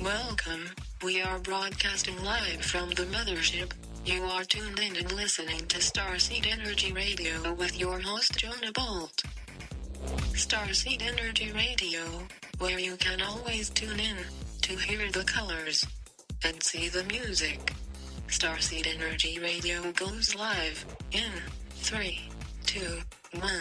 Welcome. We are broadcasting live from the mothership. You are tuned in and listening to Starseed Energy Radio with your host Jonah Bolt. Starseed Energy Radio, where you can always tune in to hear the colors and see the music. Starseed Energy Radio goes live in 3, 2, 1.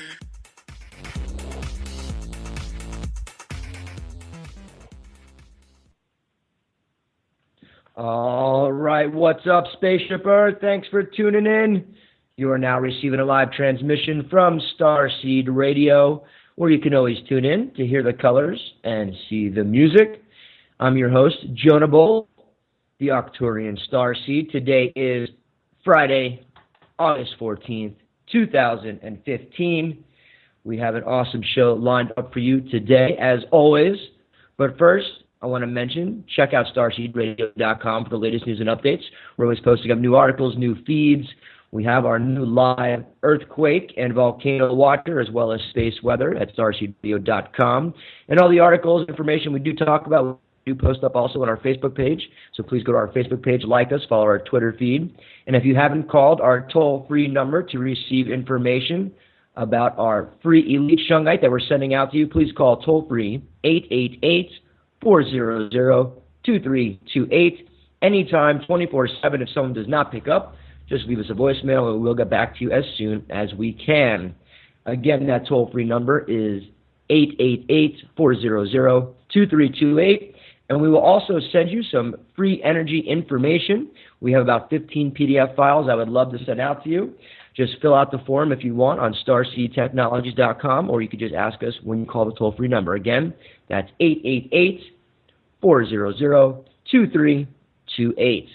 All right, what's up, Spaceship Earth? Thanks for tuning in. You are now receiving a live transmission from Starseed Radio, where you can always tune in to hear the colors and see the music. I'm your host, Jonah Bolt, the Arcturian Starseed. Today is Friday, August 14th, 2015. We have an awesome show lined up for you today, as always. But first, I want to mention, check out StarseedRadio.com for the latest news and updates. We're always posting up new articles, new feeds. We have our new live earthquake and volcano watcher, as well as space weather at StarseedRadio.com. And all the articles, information we do talk about, we do post up also on our Facebook page. So please go to our Facebook page, like us, follow our Twitter feed. And if you haven't called our toll-free number to receive information about our free elite shungite that we're sending out to you, please call toll-free 888-400-2328 anytime, 24/7. If someone does not pick up, just leave us a voicemail and we'll get back to you as soon as we can. Again, that toll-free number is 888-400-2328, and we will also send you some free energy information. We have about 15 PDF files I would love to send out to you. Just fill out the form if you want on starseedtechnologies.com, or you could just ask us when you call the toll-free number. Again, that's 888-400-2328.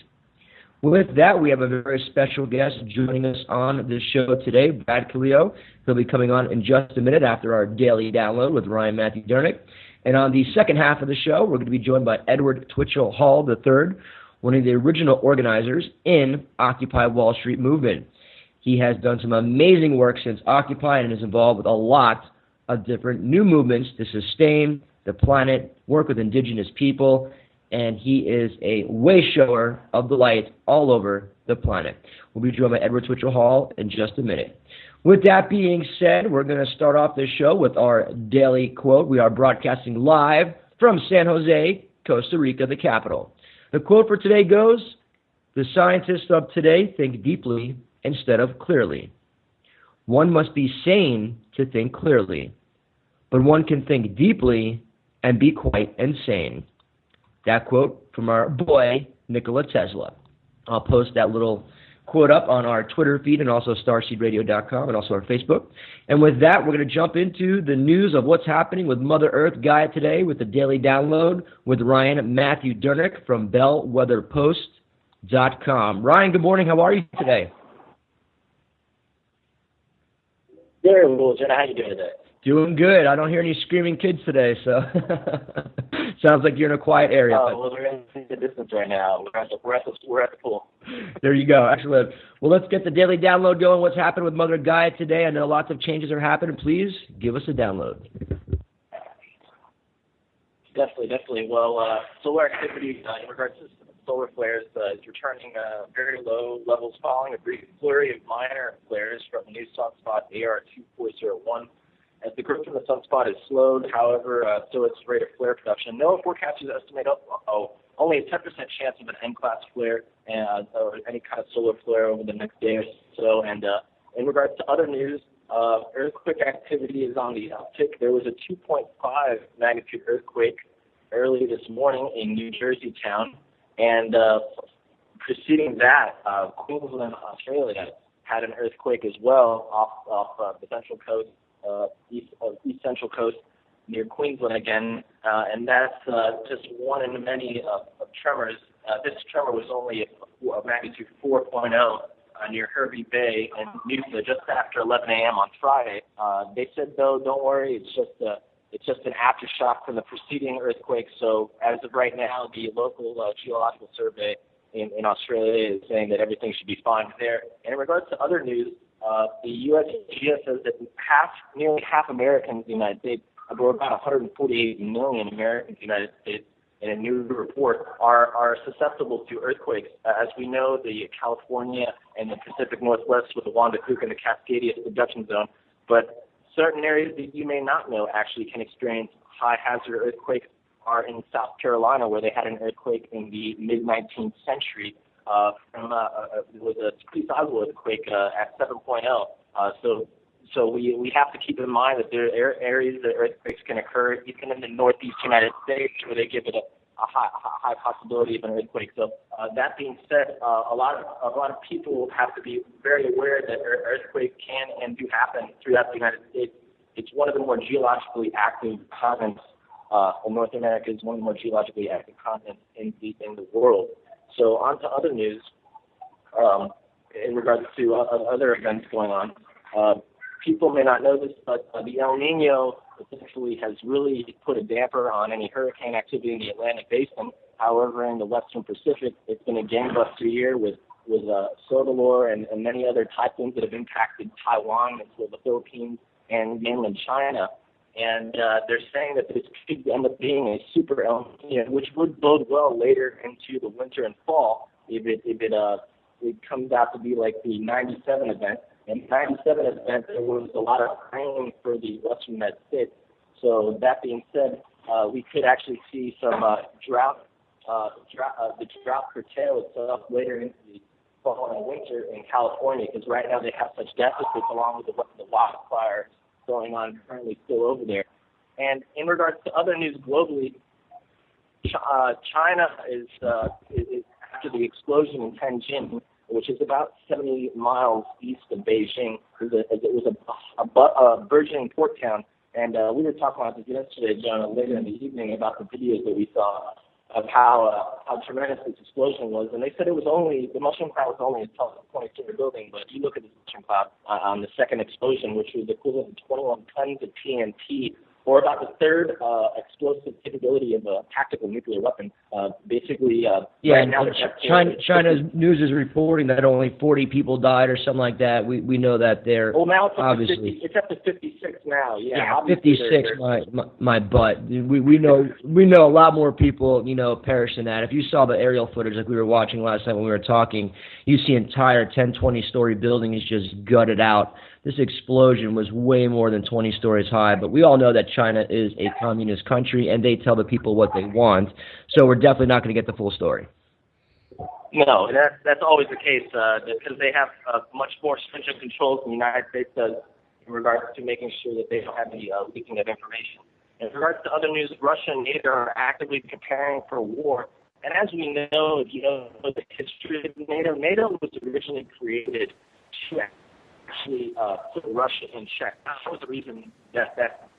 With that, we have a very special guest joining us on this show today, Brad Kallio. He'll be coming on in just a minute after our daily download with Ryan Matthew Dernick. And on the second half of the show, we're going to be joined by Edward Twitchell Hall III, one of the original organizers in Occupy Wall Street movement. He has done some amazing work since Occupy and is involved with a lot of different new movements to sustain the planet, work with indigenous people, and he is a way shower of the light all over the planet. We'll be joined by Edward Twitchell Hall in just a minute. With that being said, we're going to start off this show with our daily quote. We are broadcasting live from San Jose, Costa Rica, the capital. The quote for today goes, "The scientists of today think deeply instead of clearly. One must be sane to think clearly, but one can think deeply and be quite insane." That quote from our boy, Nikola Tesla. I'll post that little quote up on our Twitter feed and also starseedradio.com and also our Facebook. And with that, we're going to jump into the news of what's happening with Mother Earth Gaia today with the daily download with Ryan Matthew Dernick from bellweatherpost.com. Ryan, good morning. How are you today? Very well, Jenna. How you doing today? Doing good. I don't hear any screaming kids today, so sounds like you're in a quiet area. Well, they're in the distance right now. We're at the pool. There you go. Excellent. Well, let's get the daily download going. What's happened with Mother Gaia today? I know lots of changes are happening. Please give us a download. Definitely. Well, solar activity in regards to solar flares is returning very low levels following a brief flurry of minor flares from the new sunspot AR2401. As the growth from the sunspot is slowed, however, so its rate of flare production. NOAA forecasters estimate only a 10% chance of an N-class flare or any kind of solar flare over the next day or so. And in regards to other news, earthquake activity is on the uptick. There was a 2.5 magnitude earthquake early this morning in New Jersey town. And preceding that, Queensland, Australia, had an earthquake as well off the central coast, east central coast near Queensland again. And that's just one in many of tremors. This tremor was only a magnitude 4.0 near Hervey Bay in Noosa just after 11 a.m. on Friday. They said, though, don't worry, it's just an aftershock from the preceding earthquake. So as of right now, the local geological survey in Australia is saying that everything should be fine there. And in regards to other news, the USGS says that nearly half Americans in the United States, or about 148 million Americans in the United States, in a new report, are susceptible to earthquakes. As we know, the California and the Pacific Northwest with the Wanda Cook and the Cascadia abduction zone, but certain areas that you may not know actually can experience high hazard earthquakes are in South Carolina, where they had an earthquake in the mid-19th century. It was a pretty sizable earthquake at 7.0. So we have to keep in mind that there are areas that earthquakes can occur, even in the northeast United States, where they give it a high possibility of an earthquake. So that being said, a lot of people have to be very aware that earthquakes can and do happen throughout the United States. It's one of the more geologically active continents. North America is one of the more geologically active continents in the world. So on to other news in regards to other events going on. People may not know this, but the El Nino essentially has really put a damper on any hurricane activity in the Atlantic Basin. However, in the Western Pacific, it's been a gangbuster year with Sodalor and many other typhoons that have impacted Taiwan, as well as the Philippines and mainland China. And they're saying that this could end up being a super El Nino, which would bode well later into the winter and fall if it comes out to be like the 97 event. In the 97 event, there was a lot of rain for the Western United States. So that being said, we could actually see some drought. The drought curtail itself later into the fall and winter in California, because right now they have such deficits along with the wildfires going on currently still over there. And in regards to other news globally, China is after the explosion in Tianjin, which is about 70 miles east of Beijing. It was a burgeoning port town. And we were talking about this yesterday, John, later in the evening, about the videos that we saw of how tremendous this explosion was. And they said the mushroom cloud was only a 20-story building, but you look at the mushroom cloud on the second explosion, which was equivalent to 21 tons of TNT, or about the third explosive capability of a tactical nuclear weapon. Right now, China's news is reporting that only 40 people died or something like that. We know that they're now it's obviously it's up to 56 now. Yeah, 56. My butt. We know a lot more people perish than that. If you saw the aerial footage like we were watching last night when we were talking, you see entire 10, 20-story buildings just gutted out. This explosion was way more than 20 stories high, but we all know that China is a communist country, and they tell the people what they want, so we're definitely not going to get the full story. No, and that's always the case, because they have much more stringent controls than the United States does in regards to making sure that they don't have any leaking of information. In regards to other news, Russia and NATO are actively preparing for war. And as we know, if you know the history of NATO was originally created to actually put Russia in check. That was the reason that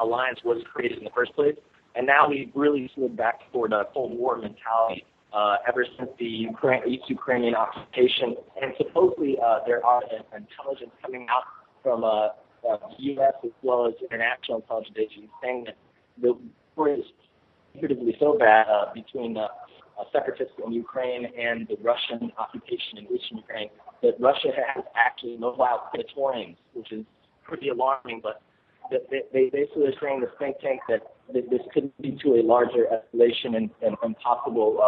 alliance was created in the first place. And now we've really slid back toward a Cold War mentality ever since the East Ukrainian occupation. And supposedly there are intelligence coming out from the U.S. as well as international intelligence agencies saying that the war is figuratively so bad between separatists in Ukraine and the Russian occupation in Eastern Ukraine that Russia has actually mobile predatorians, which is pretty alarming. But they basically are saying, the think tank, that this could lead to a larger escalation and possible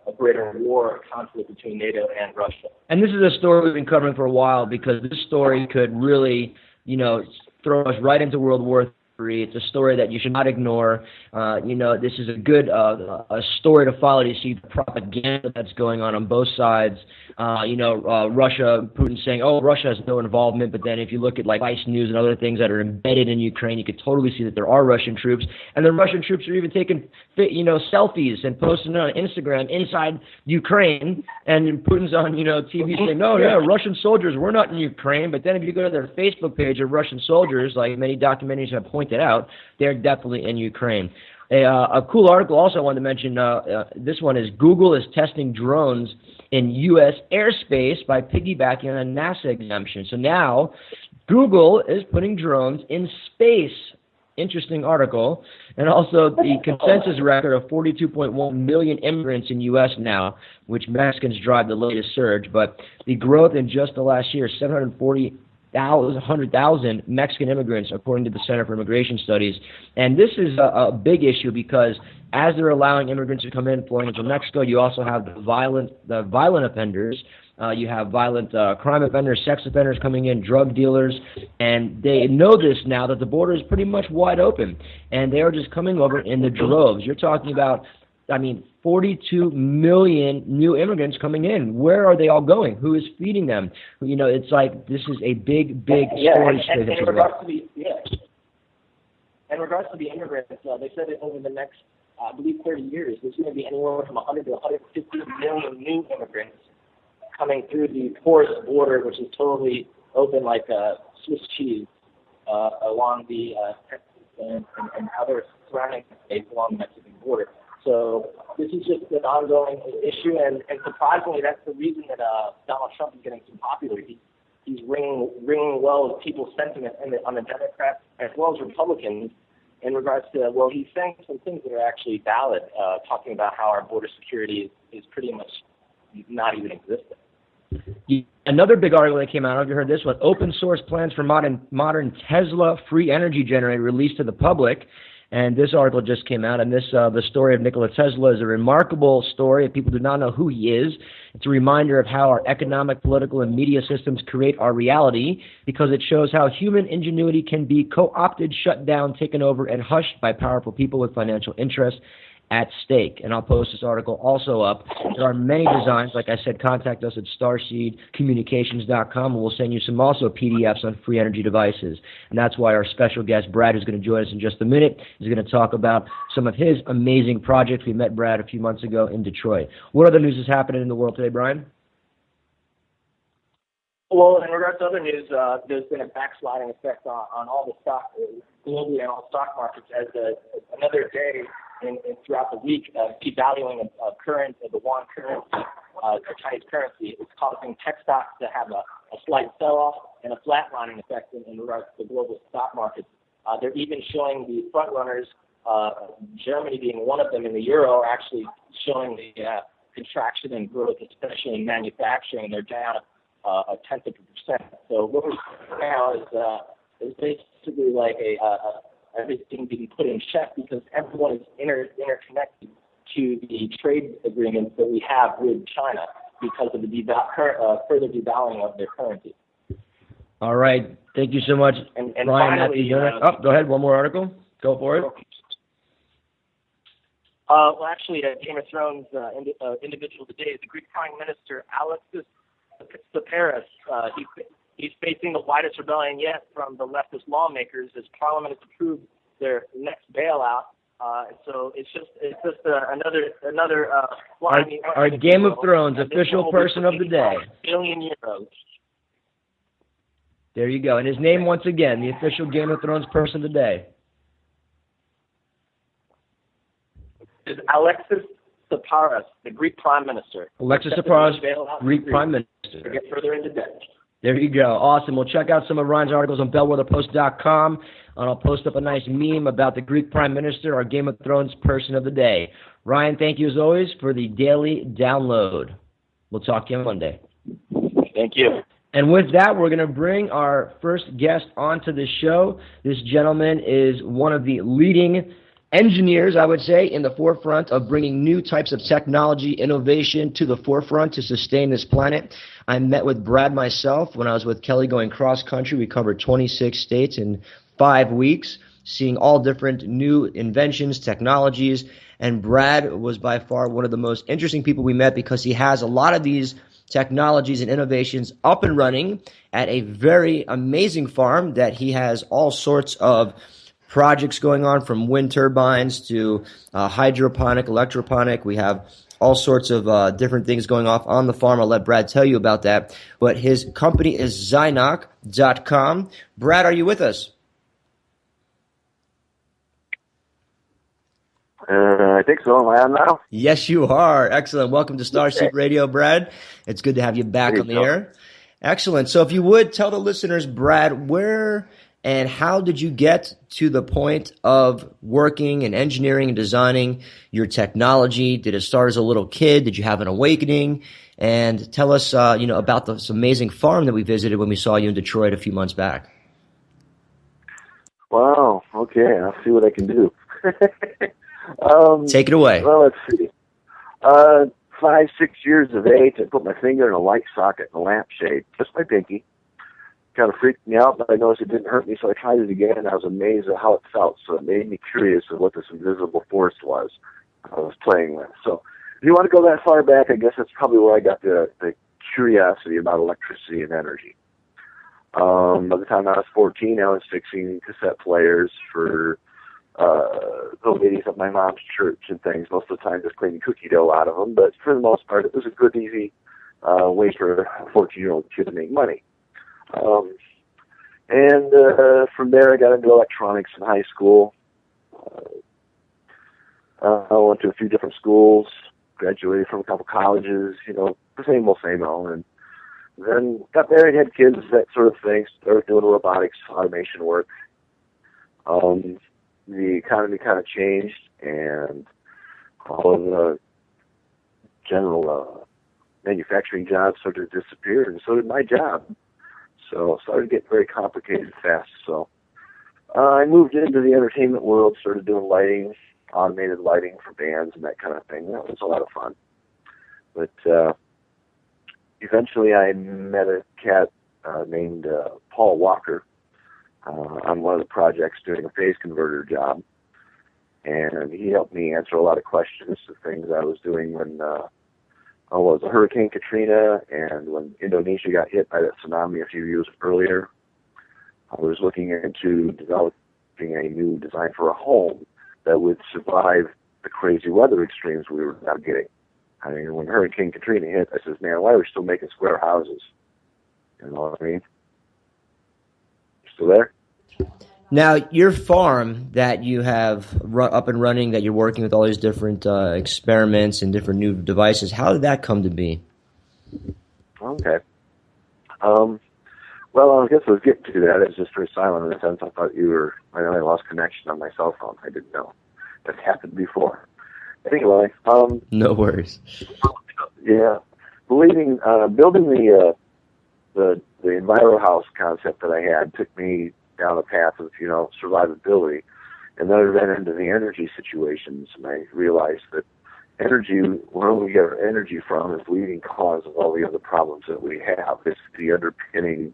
a greater war conflict between NATO and Russia. And this is a story we've been covering for a while, because this story could really, throw us right into World War III. It's a story that you should not ignore. This is a good a story to follow to see the propaganda that's going on both sides. Russia, Putin saying, Russia has no involvement, but then if you look at like Vice News and other things that are embedded in Ukraine, you could totally see that there are Russian troops, and the Russian troops are even taking selfies and posting on Instagram inside Ukraine, and Putin's on TV saying, Russian soldiers, we're not in Ukraine. But then if you go to their Facebook page of Russian soldiers, like many documentaries have pointed out, they're definitely in Ukraine. A cool article also I wanted to mention, this one is Google is testing drones in U.S. airspace by piggybacking on a NASA exemption. So now Google is putting drones in space. Interesting article. And also the consensus record of 42.1 million immigrants in U.S. now, which Mexicans drive the latest surge. But the growth in just the last year, 740 100,000 Mexican immigrants, according to the Center for Immigration Studies. And this is a big issue because as they're allowing immigrants to come in, flowing into Mexico, you also have the violent offenders. You have violent crime offenders, sex offenders coming in, drug dealers, and they know this now that the border is pretty much wide open, and they are just coming over in the droves. You're talking about, 42 million new immigrants coming in. Where are they all going? Who is feeding them? It's like this is a big story. In regards to the immigrants, they said that over the next, I believe, 30 years, there's going to be anywhere from 100 to 150 million new immigrants coming through the porous border, which is totally open like Swiss cheese along the Texas and other surrounding states along the Mexican border. So this is just an ongoing issue, and surprisingly, that's the reason that Donald Trump is getting so popular. He's ringing well with people's sentiment on the Democrats as well as Republicans in regards to, he's saying some things that are actually valid, talking about how our border security is pretty much not even existent. Another big article that came out, have you heard this one? Open source plans for modern Tesla free energy generator released to the public. And this article just came out, and the story of Nikola Tesla is a remarkable story. If people do not know who he is, it's a reminder of how our economic, political, and media systems create our reality, because it shows how human ingenuity can be co-opted, shut down, taken over, and hushed by powerful people with financial interests at stake. And I'll post this article also up. There are many designs. Like I said, contact us at starseedcommunications.com, and we'll send you some also PDFs on free energy devices. And that's why our special guest, Brad, is going to join us in just a minute. He's going to talk about some of his amazing projects. We met Brad a few months ago in Detroit. What other news is happening in the world today, Brian? Well, in regards to other news, there's been a backsliding effect on all the stock globally and all the stock markets as another day throughout the week, devaluing the yuan currency, the Chinese currency, is causing tech stocks to have a slight sell-off and a flatlining effect in regards to the global stock markets. They're even showing the front runners, Germany being one of them, in the euro, are actually showing the contraction in growth, especially in manufacturing. They're down a tenth of a percent. So what we're seeing now is basically like everything being put in check because everyone is interconnected to the trade agreements that we have with China because of the further devaluing of their currency. All right. Thank you so much, and Ryan. finally, go ahead. One more article. Go for it. Actually, Game of Thrones individual today is the Greek Prime Minister Alexis Tsipras. He's facing the widest rebellion yet from the leftist lawmakers as Parliament has approved their next bailout. So it's just another. Our Game of Thrones official person of the day. €1 billion. There you go. And his name once again, the official Game of Thrones person of the day. Is Alexis Tsipras, the Greek Prime Minister. Alexis Tsipras, Greek Prime Minister. To get further into debt. There you go. Awesome. We'll check out some of Ryan's articles on bellwetherpost.com, and I'll post up a nice meme about the Greek Prime Minister, our Game of Thrones person of the day. Ryan, thank you as always for the daily download. We'll talk to you on Monday. Thank you. And with that, we're going to bring our first guest onto the show. This gentleman is one of the leading engineers, I would say, in the forefront of bringing new types of technology, innovation to the forefront to sustain this planet. I met with Brad myself when I was with Kelly going cross-country. We covered 26 states in 5 weeks, seeing all different new inventions, technologies, and Brad was by far one of the most interesting people we met because he has a lot of these technologies and innovations up and running at a very amazing farm that he has all sorts of projects going on, from wind turbines to hydroponic, electroponic. We have all sorts of different things going off on the farm. I'll let Brad tell you about that. But his company is Zynoc.com. Brad, are you with us? I think so. Am I on now? Yes, you are. Excellent. Welcome to Starseed Radio, Brad. It's good to have you back on the air. Excellent. So if you would, tell the listeners, Brad, where And how did you get to the point of working and engineering and designing your technology? Did it start as a little kid? Did you have an awakening? And tell us, about this amazing farm that we visited when we saw you in Detroit a few months back. Wow. Okay, I'll see what I can do. Take it away. Well, let's see. 5, 6 years of age, I put my finger in a light socket in a lampshade, just my pinky. Kind of freaked me out, but I noticed it didn't hurt me, so I tried it again, and I was amazed at how it felt. So it made me curious of what this invisible force was I was playing with. So if you want to go that far back, I guess that's probably where I got the curiosity about electricity and energy. By the time I was 14, I was fixing cassette players for the ladies at my mom's church and things. Most of the time just cleaning cookie dough out of them, but for the most part, it was a good, easy way for a 14-year-old kid to make money. From there, I got into electronics in high school. I went to a few different schools, graduated from a couple colleges, the same old, and then got married, had kids, that sort of thing, started doing robotics, automation work. The economy kind of changed, and all of the general manufacturing jobs started to disappear, and so did my job. So it started to get very complicated fast. So I moved into the entertainment world, started doing lighting, automated lighting for bands and that kind of thing. That was a lot of fun. But eventually I met a cat named Paul Walker on one of the projects doing a phase converter job. And he helped me answer a lot of questions to things I was doing when was Hurricane Katrina and when Indonesia got hit by that tsunami a few years earlier. I was looking into developing a new design for a home that would survive the crazy weather extremes we were now getting. I mean, when Hurricane Katrina hit, I says, man, why are we still making square houses? You know what I mean? You still there? Now, your farm that you have up and running, that you're working with all these different experiments and different new devices, how did that come to be? Okay. Well, I guess I was getting to that. It was just very silent in a sense. I thought I lost connection on my cell phone. I didn't know. That happened before. Anyway. No worries. Yeah. Building the Enviro House concept that I had took me down the path of, survivability. And then I ran into the energy situations, and I realized that energy, where we get our energy from, is the leading cause of all the other problems that we have. It's the underpinning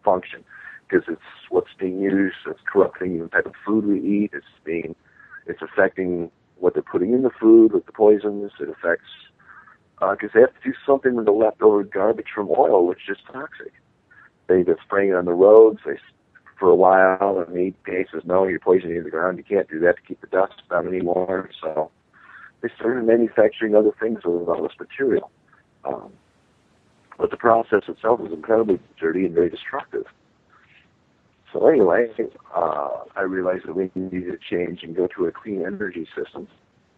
function, because it's what's being used, it's corrupting the type of food we eat, it's affecting what they're putting in the food with the poisons. It affects, because they have to do something with the leftover garbage from oil, which is toxic. They've been spraying it on the roads, for a while, and the EPA says, no, you're poisoning the ground, you can't do that to keep the dust down anymore. So they started manufacturing other things with all this material. But the process itself is incredibly dirty and very destructive. So anyway, I realized that we needed to change and go to a clean energy system.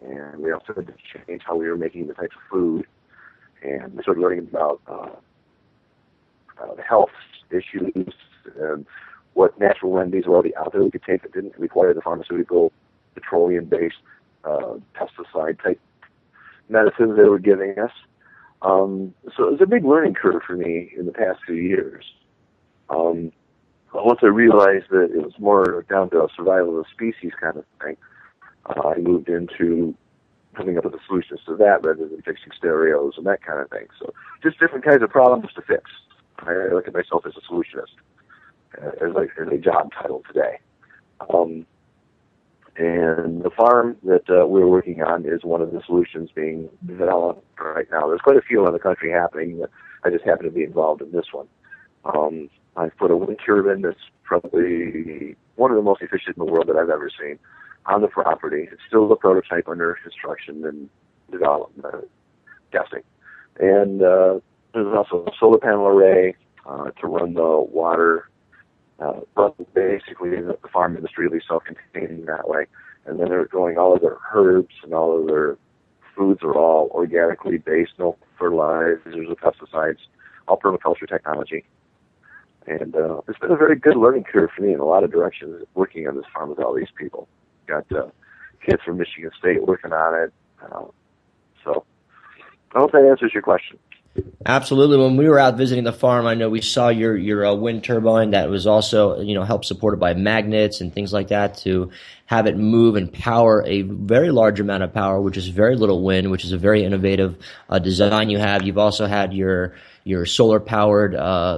And we also had to change how we were making the types of food. And we started learning about health issues and what natural remedies were already out there we could take that didn't require the pharmaceutical, petroleum-based, pesticide-type medicines they were giving us. So it was a big learning curve for me in the past few years. Once I realized that it was more down to a survival of the species kind of thing, I moved into coming up with the solutions to that rather than fixing stereos and that kind of thing. So just different kinds of problems to fix. I look at myself as a solutionist, as a job title today. And the farm that we're working on is one of the solutions being developed right now. There's quite a few in the country happening. I just happen to be involved in this one. I've put a wind turbine that's probably one of the most efficient in the world that I've ever seen on the property. It's still the prototype under construction and development testing. And there's also a solar panel array to run the water. Basically, the farm industry will be self-contained that way. And then they're growing all of their herbs and all of their foods are all organically based, no fertilizers or pesticides, all permaculture technology. And it's been a very good learning curve for me in a lot of directions, working on this farm with all these people. Got kids from Michigan State working on it. So I hope that answers your question. Absolutely. When we were out visiting the farm, I know we saw your wind turbine that was also, helped supported by magnets and things like that to have it move and power a very large amount of power, which is very little wind, which is a very innovative design you have. You've also had your solar powered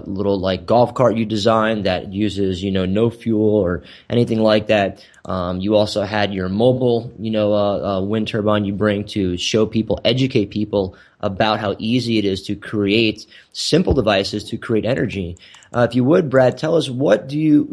little like golf cart you designed that uses, no fuel or anything like that. You also had your mobile, wind turbine you bring to show people, educate people about how easy it is to create simple devices to create energy. If you would, Brad, tell us what do you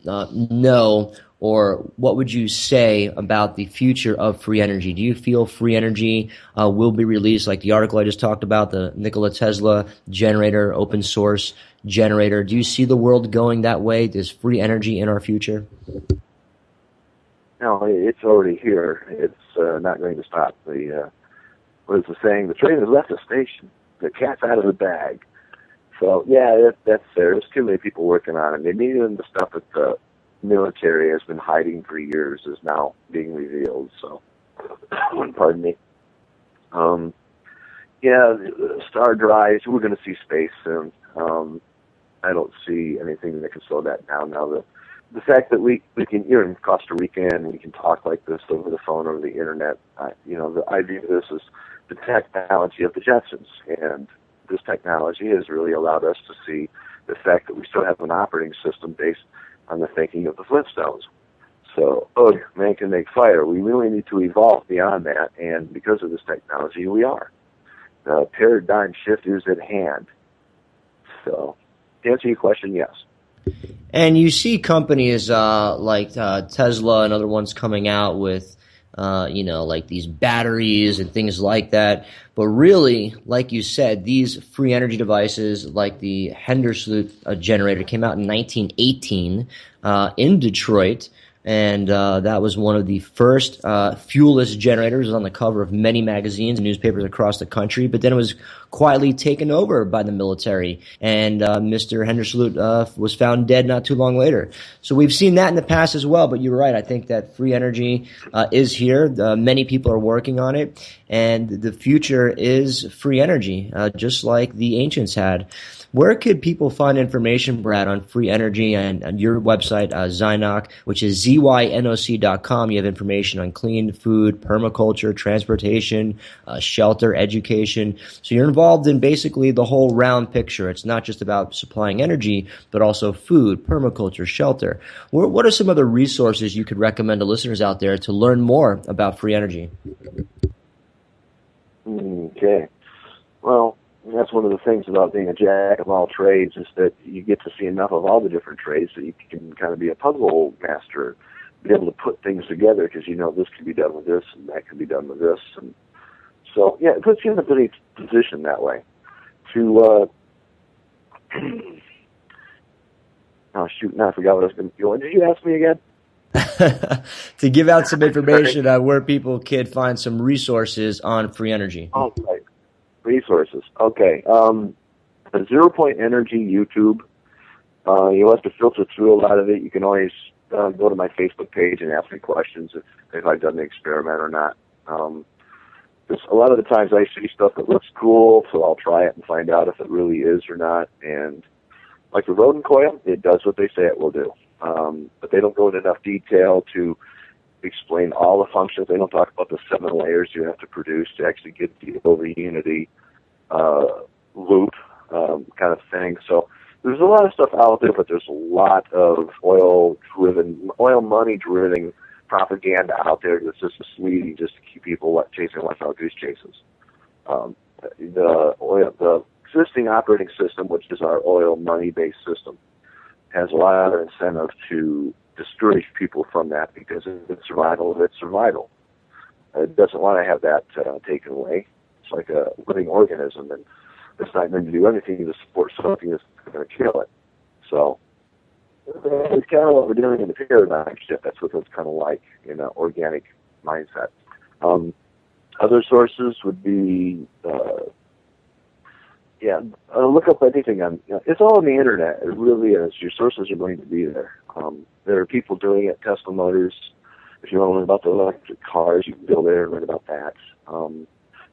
know, or what would you say about the future of free energy? Do you feel free energy will be released, like the article I just talked about, the Nikola Tesla generator, open source generator? Do you see the world going that way? Is free energy in our future? No, it's already here. It's not going to stop. What is the saying? The train has left the station. The cat's out of the bag. So, yeah, that's there. There's too many people working on it. Maybe even the stuff that the military has been hiding for years is now being revealed. So, pardon me. Yeah, star drives. We're going to see space soon. I don't see anything that can slow that down now. The fact that we can, you're in Costa Rica and we can talk like this over the phone, over the internet, I view this as the technology of the Jetsons. And this technology has really allowed us to see the fact that we still have an operating system based on the thinking of the Flintstones. So, man can make fire. We really need to evolve beyond that, and because of this technology, we are. The paradigm shift is at hand. So, to answer your question, yes. And you see companies like Tesla and other ones coming out with, like these batteries and things like that. But really, like you said, these free energy devices like the Hendersloot generator came out in 1918 in Detroit. And that was one of the first fuelless generators. It was on the cover of many magazines and newspapers across the country. But then it was quietly taken over by the military. And Mr. Hendersloot was found dead not too long later. So we've seen that in the past as well. But you're right. I think that free energy is here. Many people are working on it. And the future is free energy, just like the ancients had. Where could people find information, Brad, on free energy and your website, Zynoc, which is zynoc.com? You have information on clean food, permaculture, transportation, shelter, education. So you're involved in basically the whole round picture. It's not just about supplying energy, but also food, permaculture, shelter. What are some other resources you could recommend to listeners out there to learn more about free energy? Okay. Well, that's one of the things about being a jack of all trades is that you get to see enough of all the different trades that you can kind of be a puzzle master, be able to put things together because this can be done with this and that can be done with this. And so, yeah, it puts you in a good position that way to, oh, shoot, now I forgot what I was going to do. Did you ask me again? To give out some information on where people could find some resources on free energy. Oh, right. Resources. Okay. Zero Point Energy YouTube. You'll have to filter through a lot of it. You can always go to my Facebook page and ask me questions if I've done the experiment or not. Just a lot of the times I see stuff that looks cool, so I'll try it and find out if it really is or not. And like the rodent coil, it does what they say it will do. But they don't go into enough detail to explain all the functions. They don't talk about the 7 layers you have to produce to actually get the over unity loop kind of thing. So there's a lot of stuff out there, but there's a lot of oil money driven propaganda out there that's just misleading just to keep people chasing wild goose chases. The existing operating system, which is our oil money based system, has a lot of incentive to discourage people from that because it's survival of its survival. It doesn't want to have that taken away. It's like a living organism, and it's not going to do anything to support something that's going to kill it. So it's kind of what we're doing in the paradigm shift. That's what it's kind of like in an organic mindset. Other sources would be Yeah, look up anything on. It's all on the internet. It really is. Your sources are going to be there. There are people doing it. Tesla Motors. If you want to learn about the electric cars, you can go there and learn about that. In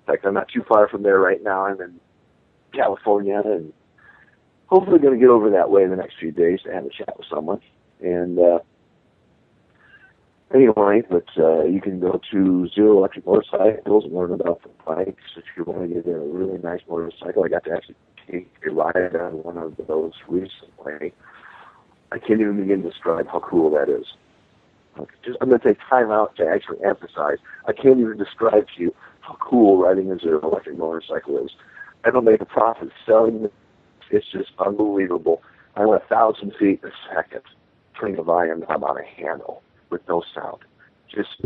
fact, I'm not too far from there right now. I'm in California, and hopefully going to get over that way in the next few days to have a chat with someone. And anyway, but you can go to Zero Electric Motorcycles and learn about the bikes. If you want to get a really nice motorcycle, I got to actually take a ride on one of those recently. I can't even begin to describe how cool that is. I'm going to take time out to actually emphasize. I can't even describe to you how cool riding a Zero Electric motorcycle is. I don't make a profit selling it. It's just unbelievable. I went 1,000 feet in a second, turning a volume knob on a handle with no sound, just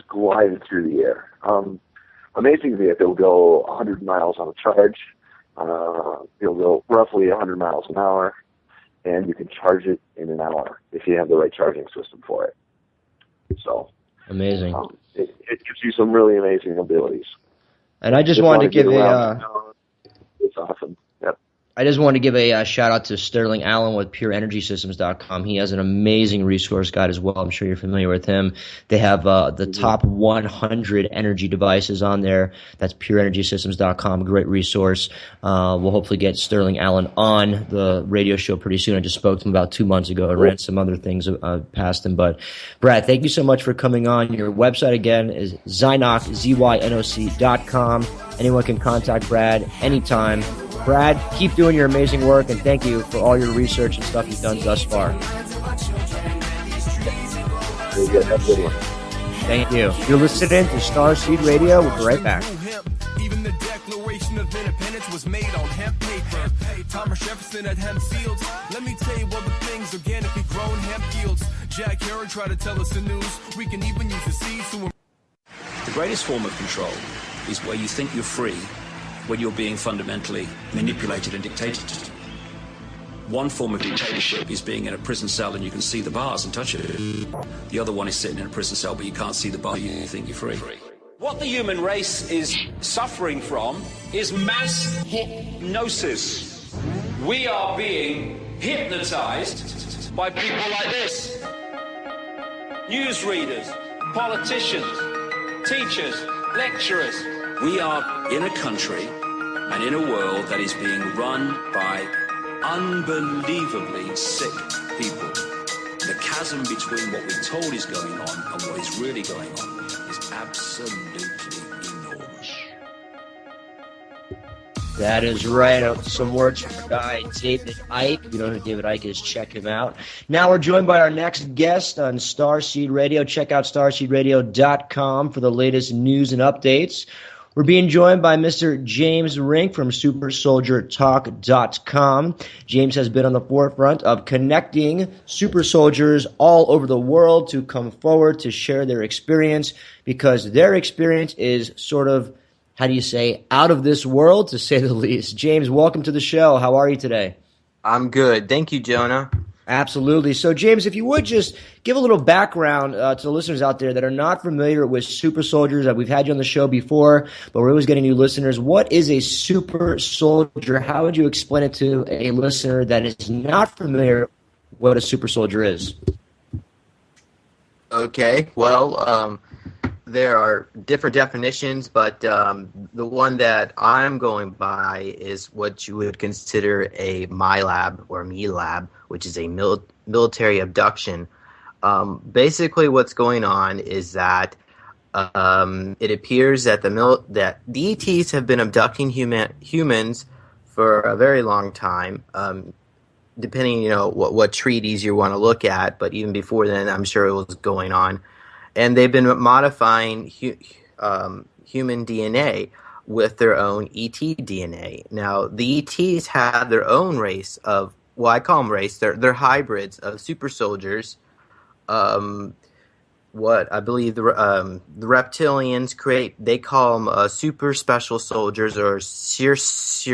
gliding through the air. Amazing that it'll go 100 miles on a charge. It'll go roughly 100 miles an hour, and you can charge it in an hour if you have the right charging system for it. So amazing. It gives you some really amazing abilities. And I just wanted to give it's awesome. Yep. I just wanted to give a shout out to Sterling Allen with PureEnergySystems.com. He has an amazing resource guide as well. I'm sure you're familiar with him. They have the top 100 energy devices on there. That's PureEnergySystems.com. A great resource. We'll hopefully get Sterling Allen on the radio show pretty soon. I just spoke to him about 2 months ago and ran some other things past him. But Brad, thank you so much for coming on. Your website again is Zynoc, ZYNOC.com. Anyone can contact Brad anytime. Brad, keep doing your amazing work, and thank you for all your research and stuff you've done thus far. Very good. Have a good one. Thank you. You're listening to Starseed Radio. We'll be right back. Even the Declaration of Independence was made on hemp paper. Thomas Jefferson at hemp fields. Let me tell you all the things organically grown hemp yields. Jack Herring tried to tell us the news. We can even use the seeds to... The greatest form of control is where you think you're free when you're being fundamentally manipulated and dictated to. One form of dictatorship is being in a prison cell and you can see the bars and touch it. The other one is sitting in a prison cell but you can't see the bar, you think you're free. What the human race is suffering from is mass hypnosis. We are being hypnotized by people like this. Newsreaders, politicians, teachers, lecturers. We are in a country and in a world that is being run by unbelievably sick people. The chasm between what we're told is going on and what is really going on is absolutely enormous. That is right. Some words from our guy, David Icke. If you don't know who David Icke is, check him out. Now we're joined by our next guest on Starseed Radio. Check out starseedradio.com for the latest news and updates. We're being joined by Mr. James Rink from SuperSoldierTalk.com. James has been on the forefront of connecting super soldiers all over the world to come forward to share their experience, because their experience is sort of, how do you say, out of this world, to say the least. James, welcome to the show. How are you today? I'm good. Thank you, Jonah. Absolutely. So, James, if you would just give a little background to the listeners out there that are not familiar with super soldiers. We've had you on the show before, but we're always getting new listeners. What is a super soldier? How would you explain it to a listener that is not familiar what a super soldier is? Okay. Well, there are different definitions, but the one that I'm going by is what you would consider a MILAB or MELAB, which is a military abduction. Basically, what's going on is that it appears that that the ETs have been abducting humans for a very long time, depending, what treaties you want to look at. But even before then, I'm sure it was going on. And they've been modifying human DNA with their own ET DNA. Now, the ETs have their own race of, well, I call them race. They're hybrids of super soldiers. What I believe the reptilians create, they call them super special soldiers, or Circe.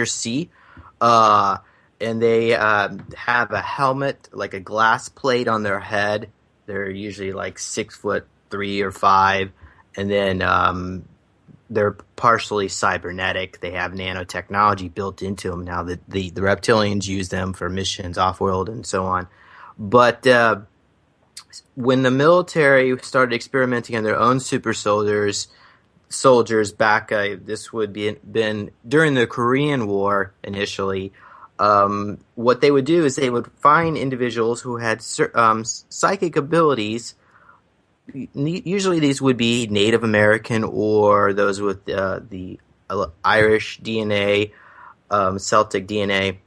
And they have a helmet, like a glass plate on their head. They're usually like 6'3" or 5", and then they're partially cybernetic. They have nanotechnology built into them now. That the reptilians use them for missions off-world and so on. But when the military started experimenting on their own super soldiers back, this would been during the Korean War initially. What they would do is they would find individuals who had psychic abilities. Usually these would be Native American or those with the Irish DNA, Celtic DNA,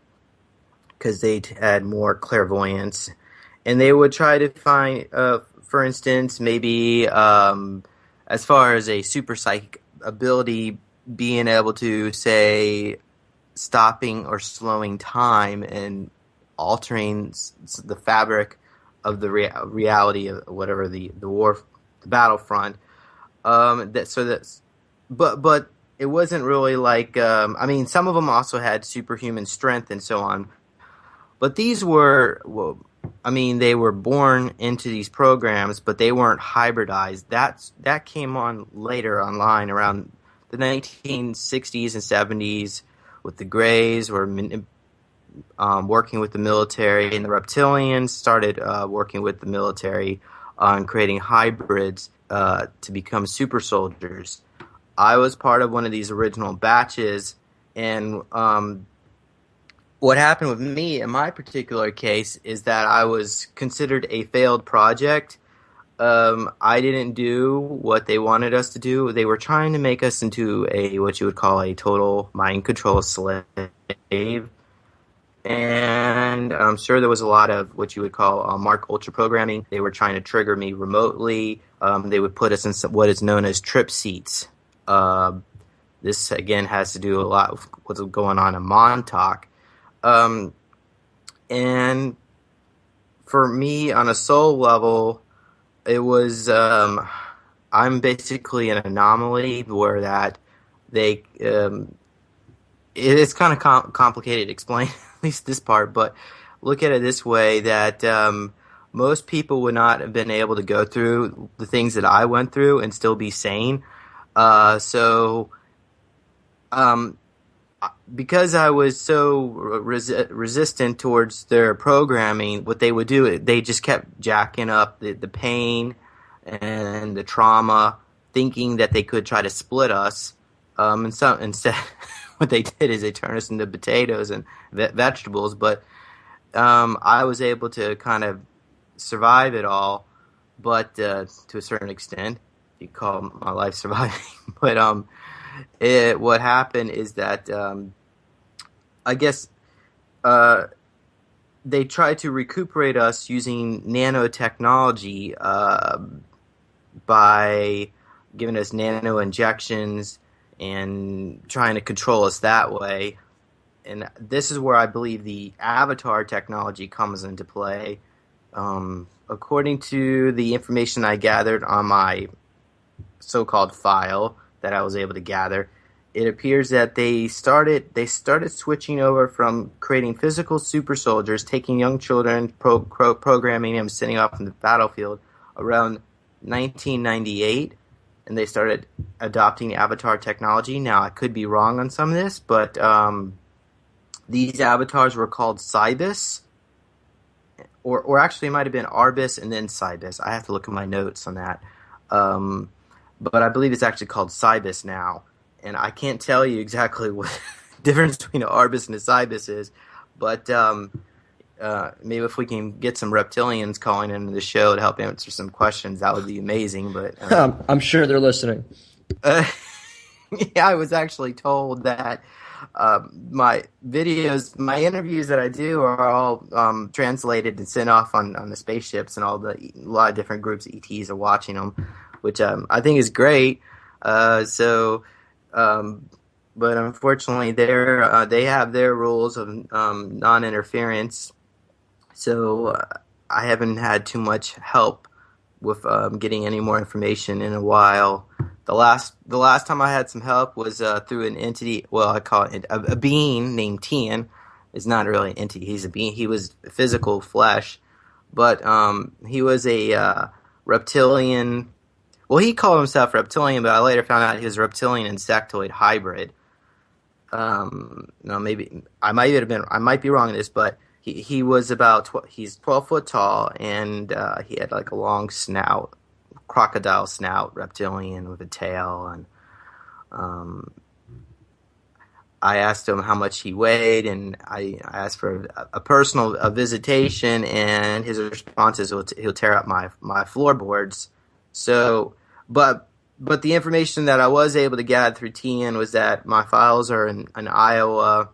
because they had more clairvoyance. And they would try to find, for instance, maybe as far as a super psychic ability, being able to, say, stopping or slowing time and altering the fabric of the reality of whatever the battlefront. But it wasn't really like, I mean, some of them also had superhuman strength and so on. But these were, they were born into these programs, but they weren't hybridized. That came on later online around the 1960s and 70s with the Greys were working with the military, and the reptilians started working with the military on creating hybrids to become super soldiers. I was part of one of these original batches, and what happened with me in my particular case is that I was considered a failed project. I didn't do what they wanted us to do. They were trying to make us into what you would call a total mind control slave. And I'm sure there was a lot of what you would call Mark Ultra programming. They were trying to trigger me remotely. They would put us in what is known as trip seats. This, again, has to do a lot with what's going on in Montauk. And for me, on a soul level, it was I'm basically an anomaly where that they it's kind of complicated to explain, at least this part, but look at it this way, that most people would not have been able to go through the things that I went through and still be sane. Because I was so resistant towards their programming, what they would do, they just kept jacking up the pain and the trauma, thinking that they could try to split us. Instead, what they did is they turned us into potatoes and vegetables. But I was able to kind of survive it all, but to a certain extent, if you call my life surviving. But what happened is that I guess they tried to recuperate us using nanotechnology by giving us nano injections and trying to control us that way. And this is where I believe the avatar technology comes into play. According to the information I gathered on my so-called file that I was able to gather, it appears that they started switching over from creating physical super soldiers, taking young children, programming them, sending off in the battlefield around 1998, and they started adopting avatar technology. Now, I could be wrong on some of this, but these avatars were called Cybus, or actually it might have been Arbus and then Cybus. I have to look at my notes on that. But I believe it's actually called Cybus now. And I can't tell you exactly what the difference between an Arbus and a Cybus is. But maybe if we can get some reptilians calling into the show to help answer some questions, that would be amazing. But I'm sure they're listening. Yeah, I was actually told that my interviews that I do are all translated and sent off on the spaceships, and a lot of different groups of ETs are watching them, which I think is great. But unfortunately, they have their rules of non-interference, so I haven't had too much help with getting any more information in a while. The last time I had some help was through an entity. Well, I call it a being named Tian. It's not really an entity. He's a being. He was physical flesh, but he was a reptilian. well, he called himself reptilian, but I later found out he was reptilian insectoid hybrid. No, maybe I might be wrong in this, but he was he's 12 foot tall, and he had like a long snout, crocodile snout, reptilian with a tail, and I asked him how much he weighed, and I asked for a personal visitation, and his response is he'll tear up my floorboards. So, but the information that I was able to gather through TN was that my files are in Iowa,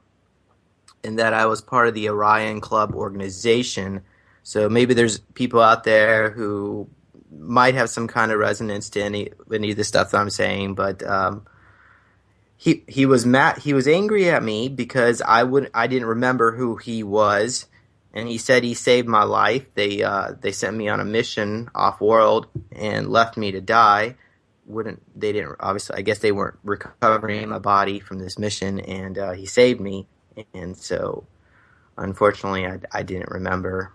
and that I was part of the Orion Club organization. So maybe there's people out there who might have some kind of resonance to any of the stuff that I'm saying, but he was mad. He was angry at me because I didn't remember who he was, and he said he saved my life. They sent me on a mission off world and left me to die. They didn't obviously. I guess they weren't recovering my body from this mission, and he saved me. And so, unfortunately, I didn't remember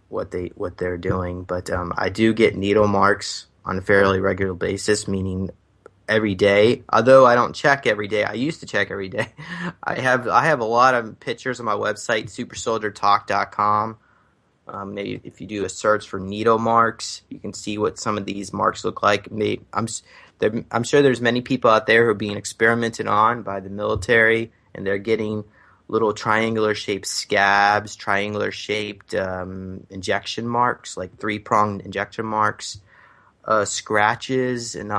what they're doing. But I do get needle marks on a fairly regular basis, meaning every day. Although I don't check every day, I used to check every day. I have a lot of pictures on my website, supersoldiertalk.com. Maybe if you do a search for needle marks, you can see what some of these marks look like. I'm sure there's many people out there who are being experimented on by the military, and they're getting little triangular-shaped scabs, triangular-shaped injection marks, like three-pronged injection marks, scratches, and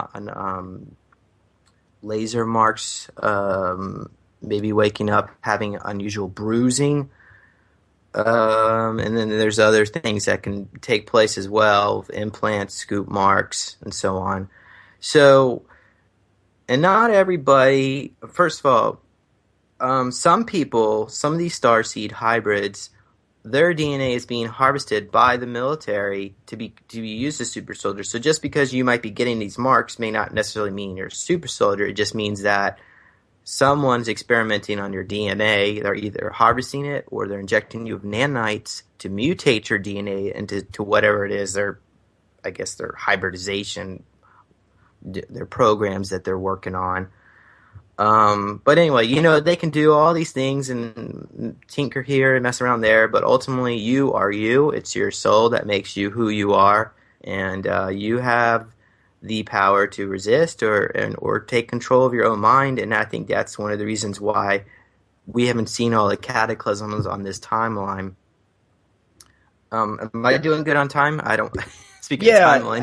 laser marks, maybe waking up having unusual bruising. And then there's other things that can take place as well, implants, scoop marks, and so on. So, and not everybody, first of all, some people, some of these starseed hybrids, their DNA is being harvested by the military to be used as super soldiers. So just because you might be getting these marks may not necessarily mean you're a super soldier. It just means that someone's experimenting on your DNA. They're either harvesting it or they're injecting you with nanites to mutate your DNA into whatever it is. Their hybridization, their programs that they're working on. But anyway, they can do all these things and tinker here and mess around there, but ultimately you are you. It's your soul that makes you who you are, and you have the power to resist or take control of your own mind, and I think that's one of the reasons why we haven't seen all the cataclysms on this timeline. Am I doing good on time? I don't... Speaking of timelines.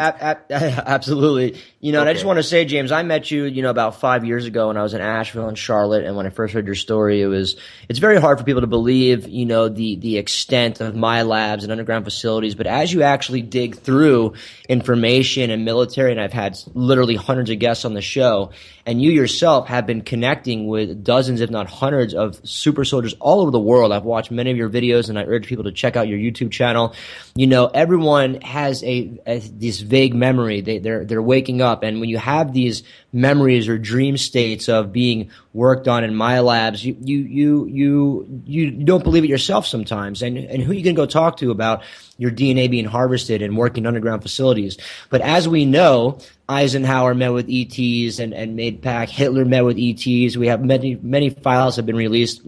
Absolutely. And I just want to say, James, I met you, about 5 years ago when I was in Asheville and Charlotte, and when I first heard your story, it's very hard for people to believe, the extent of my labs and underground facilities. But as you actually dig through information and military, and I've had literally hundreds of guests on the show, and you yourself have been connecting with dozens, if not hundreds, of super soldiers all over the world. I've watched many of your videos, and I urge people to check out your YouTube channel. Everyone has this vague memory. They're waking up, and when you have these memories or dream states of being worked on in my labs, you don't believe it yourself sometimes. And who are you going to go talk to about your DNA being harvested and working underground facilities? But as we know, Eisenhower met with ETs and made pact. Hitler met with ETs. We have many files have been released,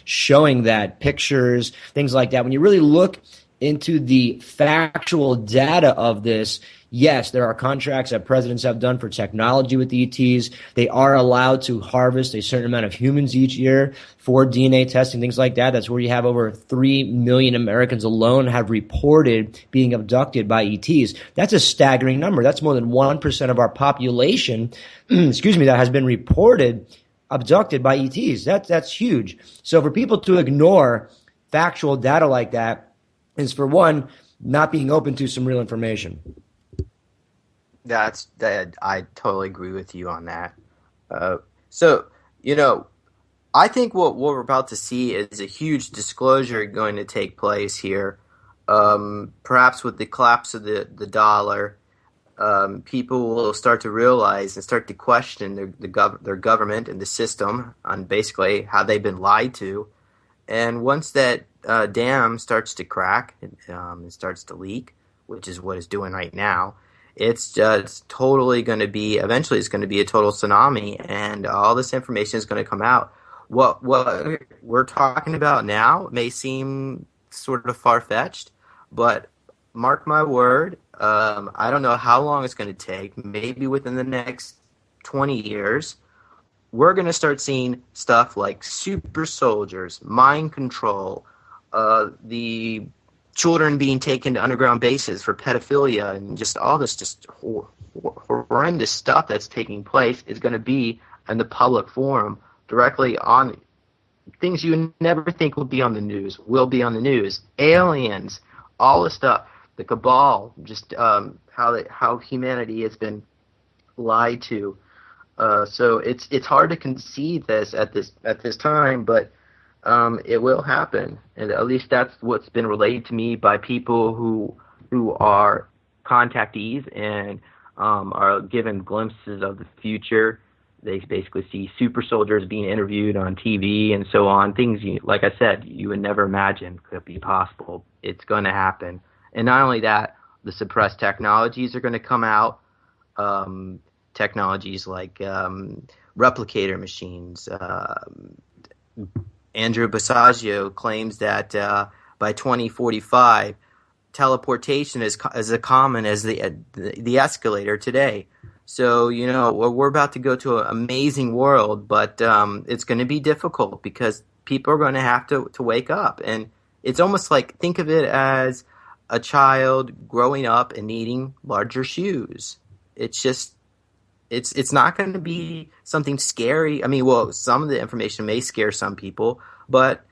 showing that, pictures, things like that. When you really look into the factual data of this, yes, there are contracts that presidents have done for technology with the ETs. They are allowed to harvest a certain amount of humans each year for DNA testing, things like that. That's where you have over 3 million Americans alone have reported being abducted by ETs. That's a staggering number. That's more than 1% of our population, that has been reported abducted by ETs. That's huge. So for people to ignore factual data like that is, for one, not being open to some real information. I totally agree with you on that. So I think what we're about to see is a huge disclosure going to take place here. Perhaps with the collapse of the dollar, people will start to realize and start to question their government and the system on basically how they've been lied to. And once that dam starts to crack, it starts to leak, which is what it's doing right now, it's just totally going to be, eventually it's going to be a total tsunami, and all this information is going to come out. What we're talking about now may seem sort of far-fetched, but mark my word, I don't know how long it's going to take. Maybe within the next 20 years, we're going to start seeing stuff like super soldiers, mind control, the children being taken to underground bases for pedophilia, and just all this just horrendous stuff that's taking place is going to be in the public forum, directly on things you never think will be on the news, will be on the news. Aliens, all this stuff, the cabal, just how humanity has been lied to. So it's hard to conceive this at this time, but it will happen, and at least that's what's been relayed to me by people who are contactees and are given glimpses of the future. They basically see super soldiers being interviewed on TV and so on. Things, like I said, you would never imagine could be possible. It's going to happen. And not only that, the suppressed technologies are going to come out. Technologies like replicator machines. Andrew Basiago claims that by 2045, teleportation is as common as the escalator today. So, we're about to go to an amazing world, but it's going to be difficult because people are going to have to wake up. And it's almost like, think of it as a child growing up and needing larger shoes. It's just, it's not going to be something scary. I mean, well, some of the information may scare some people, but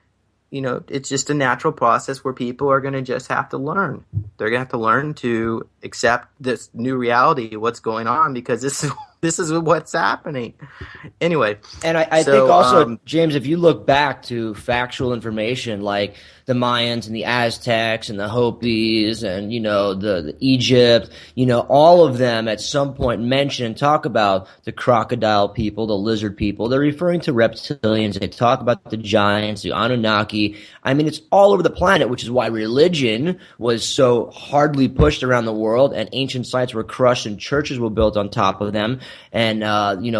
it's just a natural process where people are going to just have to learn. They're going to have to learn to accept this new reality, what's going on, because this is what's happening. Anyway. And I think also, James, if you look back to factual information like the Mayans and the Aztecs and the Hopis and, the Egypt, all of them at some point mention and talk about the crocodile people, the lizard people. They're referring to reptilians. They talk about the giants, the Anunnaki. I mean, it's all over the planet, which is why religion was so hardly pushed around the world, and ancient sites were crushed and churches were built on top of them. And,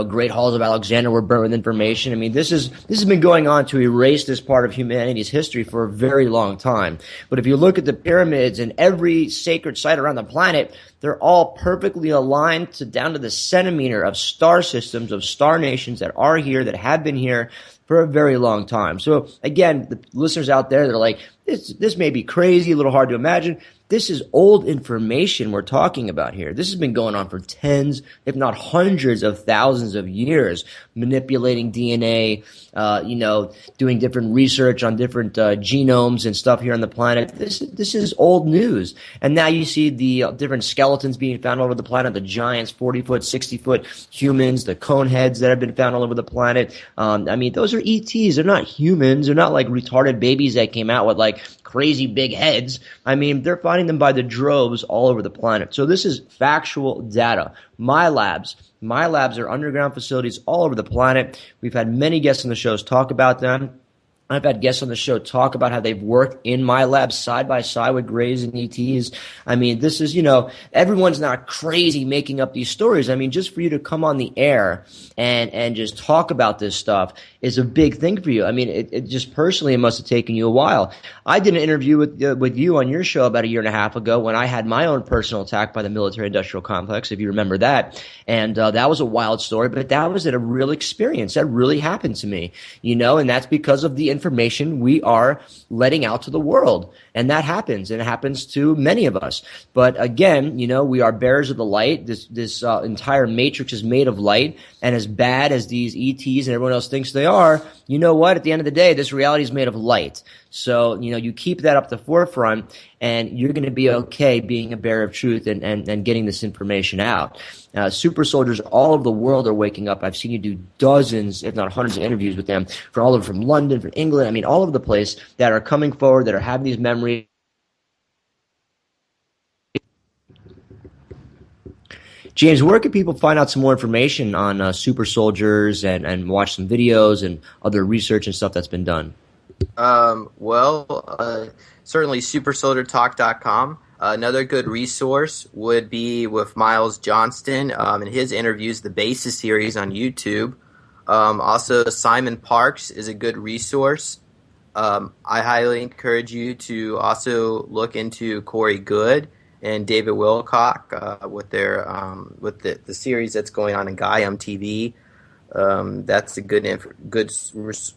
great halls of Alexander were burnt with information. I mean, this has been going on to erase this part of humanity's history for a very long time. But if you look at the pyramids and every sacred site around the planet, they're all perfectly aligned down to the centimeter of star systems, of star nations that are here, that have been here for a very long time. So again, the listeners out there, they're like, this may be crazy, a little hard to imagine. This is old information we're talking about here. This has been going on for tens, if not hundreds of thousands of years, manipulating DNA, doing different research on different genomes and stuff here on the planet. This is old news. And now you see the different skeletons being found all over the planet, the giants, 40-foot, 60-foot humans, the cone heads that have been found all over the planet. Those are ETs. They're not humans. They're not like retarded babies that came out with like crazy big heads. They're finding them by the droves all over the planet. So this is factual data. My labs are underground facilities all over the planet. We've had many guests on the shows talk about them. I've had guests on the show talk about how they've worked in my lab side by side with Greys and ETs. This is, everyone's not crazy making up these stories. Just for you to come on the air and just talk about this stuff is a big thing for you. It just personally, it must have taken you a while. I did an interview with you on your show about a year and a half ago when I had my own personal attack by the military-industrial complex, if you remember that. And that was a wild story, but that was a real experience. That really happened to me, and that's because of the information we are letting out to the world. And that happens, and it happens to many of us. But again, we are bearers of the light. This entire matrix is made of light, and as bad as these ETs and everyone else thinks they are, you know what? At the end of the day, this reality is made of light. So, you keep that up the forefront, and you're going to be okay being a bearer of truth and getting this information out. Super soldiers all over the world are waking up. I've seen you do dozens, if not hundreds of interviews with them from London, from England, all over the place, that are coming forward, that are having these memories. James, where can people find out some more information on super soldiers and watch some videos and other research and stuff that's been done? Certainly supersoldiertalk.com. Another good resource would be with Miles Johnston and his interviews, the Basis series on YouTube. Also, Simon Parks is a good resource. I highly encourage you to also look into Corey Good and David Wilcock with their with the series that's going on in Gaiam TV. That's a good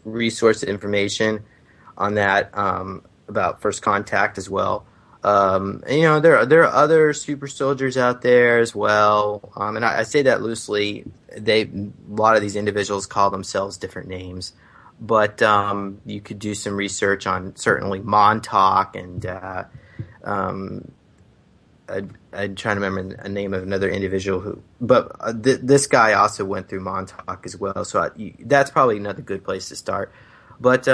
resource information on that about First Contact as well. And, there are other super soldiers out there as well, and I say that loosely. A lot of these individuals call themselves different names, but you could do some research on certainly Montauk and I'm trying to remember a name of another individual but this guy also went through Montauk as well, so that's probably another good place to start. But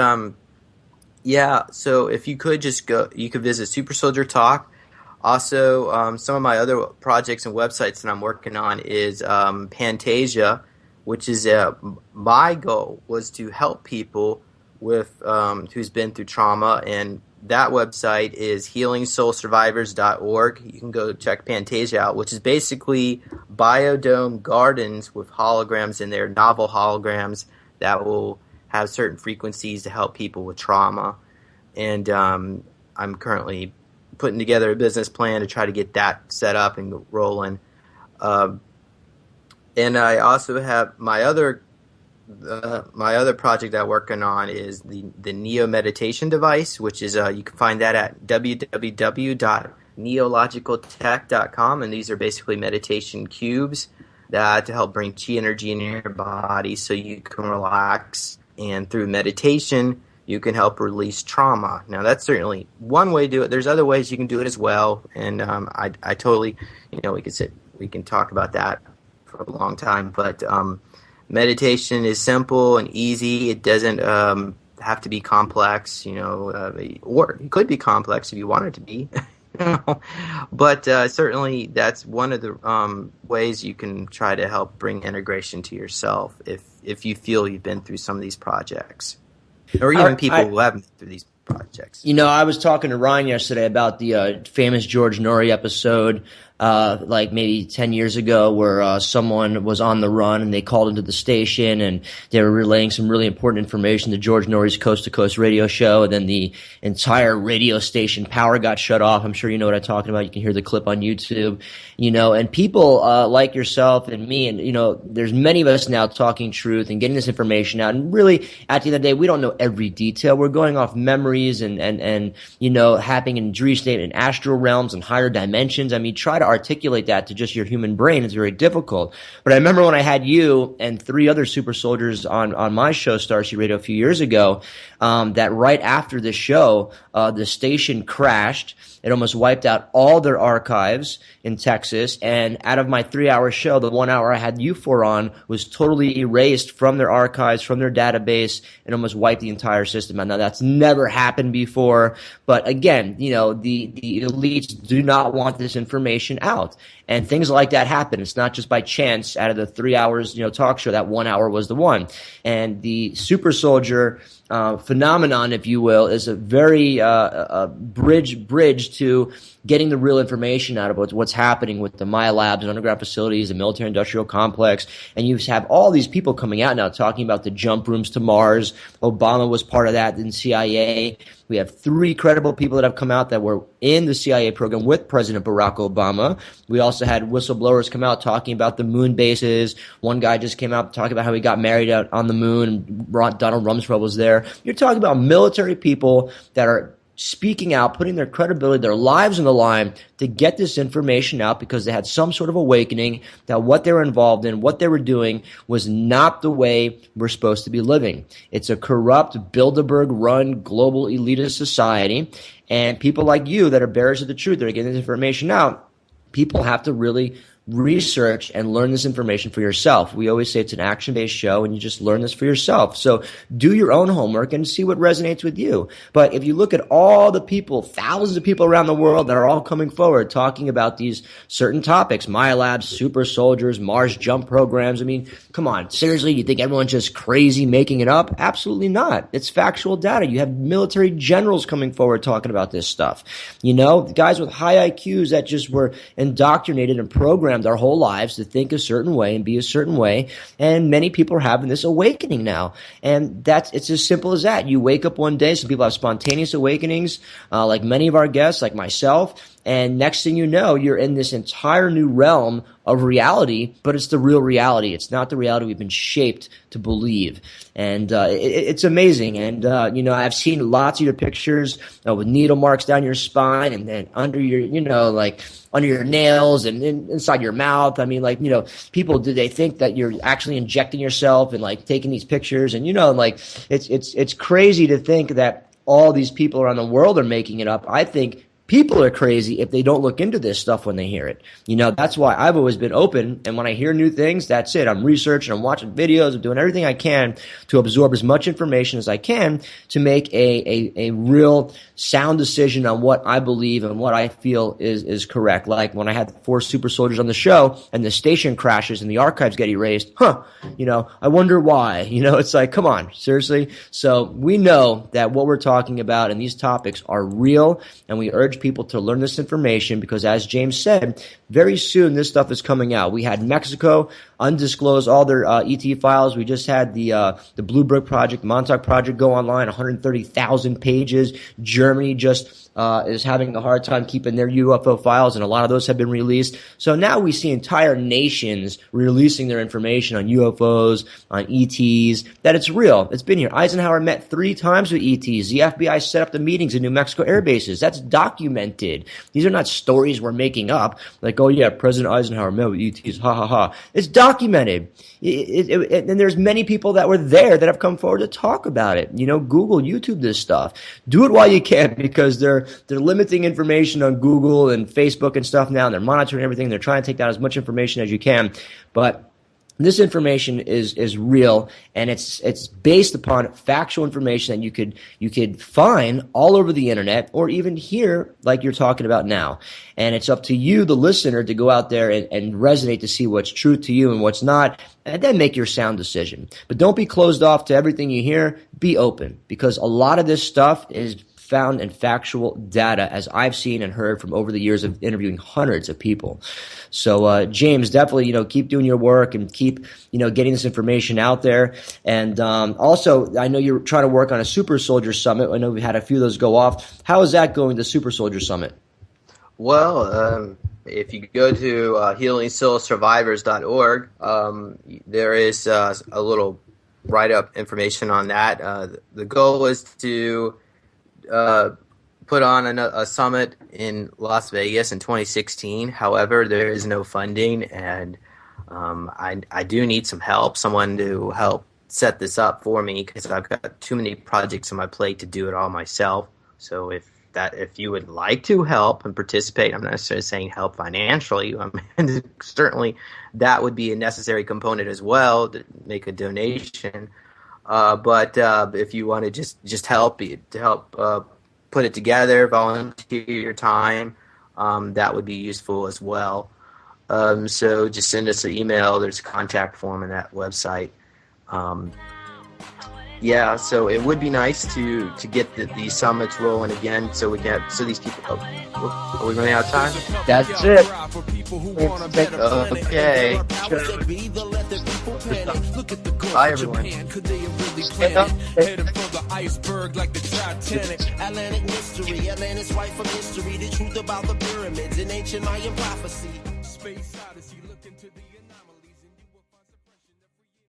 yeah, so if you could just go, you could visit Super Soldier Talk. Also, some of my other projects and websites that I'm working on is Pantasia, which is my goal was to help people with who's been through trauma, and that website is healingsoulsurvivors.org. You can go check Pantasia out, which is basically biodome gardens with holograms in there, novel holograms that will have certain frequencies to help people with trauma. And I'm currently putting together a business plan to try to get that set up and rolling. And I also have my other project that I'm working on is the Neo meditation device, which is you can find that at www.neologicaltech.com, and these are basically meditation cubes that to help bring chi energy in your body so you can relax, and through meditation you can help release trauma. Now that's certainly one way to do it. There's other ways you can do it as well, and I totally, we can talk about that for a long time, but meditation is simple and easy. It doesn't have to be complex, or it could be complex if you want it to be. But certainly that's one of the ways you can try to help bring integration to yourself if you feel you've been through some of these projects, or even people who haven't been through these projects. I was talking to Ryan yesterday about the famous George Norrie episode, like maybe 10 years ago, where someone was on the run and they called into the station and they were relaying some really important information to George Norrie's Coast to Coast radio show, and then the entire radio station power got shut off. I'm sure you know what I'm talking about. You can hear the clip on YouTube, and people like yourself and me, and there's many of us now talking truth and getting this information out. And really, at the end of the day, we don't know every detail. We're going off memories and happening in dream state and astral realms and higher dimensions. I mean, try to articulate that to just your human brain is very difficult. But I remember when I had you and 3 other super soldiers on my show, Starseed Radio, a few years ago, that right after the show, the station crashed. It almost wiped out all their archives in Texas. And out of my 3-hour show, the 1 hour I had you 4 on was totally erased from their archives, from their database, and almost wiped the entire system out. Now, that's never happened before. But again, the elites do not want this information out. And things like that happen. It's not just by chance. Out of the 3 hours, talk show, that 1 hour was the one. And the super soldier phenomenon, if you will, is a very bridge to getting the real information out of what's happening with the Maya labs and underground facilities, the military-industrial complex. And you have all these people coming out now talking about the jump rooms to Mars. Obama was part of that in CIA. We have 3 credible people that have come out that were in the CIA program with President Barack Obama. We also had whistleblowers come out talking about the moon bases. One guy just came out talking about how he got married out on the moon, and Donald Rumsfeld was there. You're talking about military people that are speaking out, putting their credibility, their lives on the line to get this information out because they had some sort of awakening that what they were involved in, what they were doing was not the way we're supposed to be living. It's a corrupt, Bilderberg-run global elitist society, and people like you that are bearers of the truth, that are getting this information out, people have to really research and learn this information for yourself. We always say it's an action-based show, and you just learn this for yourself. So do your own homework and see what resonates with you. But if you look at all the people, thousands of people around the world that are all coming forward talking about these certain topics, MyLab, Supersoldiers, Mars jump programs, I mean, come on, seriously, you think everyone's just crazy making it up? Absolutely not. It's factual data. You have military generals coming forward talking about this stuff. You know, guys with high IQs that just were indoctrinated and programmed their whole lives to think a certain way and be a certain way. And many people are having this awakening now. And it's as simple as that. You wake up one day, some people have spontaneous awakenings, like many of our guests, like myself. And next thing you know, you're in this entire new realm of reality, but it's the real reality. It's not the reality we've been shaped to believe. And it's amazing. And, you know, I've seen lots of your pictures with needle marks down your spine and then under your, you know, like under your nails and inside your mouth. I mean, like, you know, people, do they think that you're actually injecting yourself and like taking these pictures? And, you know, like it's crazy to think that all these people around the world are making it up. I think people are crazy if they don't look into this stuff when they hear it. You know, that's why I've always been open. And when I hear new things, that's it. I'm researching, I'm watching videos, I'm doing everything I can to absorb as much information as I can to make a real sound decision on what I believe and what I feel is correct. Like when I had the 4 super soldiers on the show and the station crashes and the archives get erased, you know, I wonder why. You know, it's like, come on, seriously? So we know that what we're talking about and these topics are real, and we urge people to learn this information because, as James said, very soon this stuff is coming out. We had Mexico undisclose all their ET files. We just had the Blue Book Project, Montauk Project go online, 130,000 pages. Germany just is having a hard time keeping their UFO files, and a lot of those have been released. So now we see entire nations releasing their information on UFOs, on ETs, that it's real. It's been here. Eisenhower met 3 times with ETs. The FBI set up the meetings in New Mexico air bases. That's documented. These are not stories we're making up. Like, oh yeah, President Eisenhower met with ETs. Ha ha ha. It's documented. And there's many people that were there that have come forward to talk about it. You know, Google, YouTube this stuff. Do it while you can, because they're limiting information on Google and Facebook and stuff now, and they're monitoring everything. They're trying to take down as much information as you can. But this information is real, and it's based upon factual information that you could find all over the internet or even here like you're talking about now. And it's up to you, the listener, to go out there and resonate to see what's true to you and what's not, and then make your sound decision. But don't be closed off to everything you hear. Be open, because a lot of this stuff is found in factual data, as I've seen and heard from over the years of interviewing hundreds of people. So, James, definitely, you know, keep doing your work and keep, you know, getting this information out there. And also, I know you're trying to work on a Super Soldier Summit. I know we had a few of those go off. How is that going, the Super Soldier Summit? Well, if you go to healingsoulsurvivors.org, there is a little write-up information on that. The goal is to put on a summit in Las Vegas in 2016. However, there is no funding, and I do need some help, someone to help set this up for me, because I've got too many projects on my plate to do it all myself. So if you would like to help and participate, I'm not necessarily saying help financially, certainly that would be a necessary component as well, to make a donation. But if you want to just help put it together, volunteer your time, that would be useful as well. So just send us an email. There's a contact form in that website. Yeah, so it would be nice to get these summits rolling again, so we can these people. Are we running out of time? That's it. Okay. Bye, everyone. Heading for the iceberg like the Titanic. Atlantic mystery, Atlantis right from history. The truth about the pyramids in ancient Mayan prophecy. Space Odyssey, look into the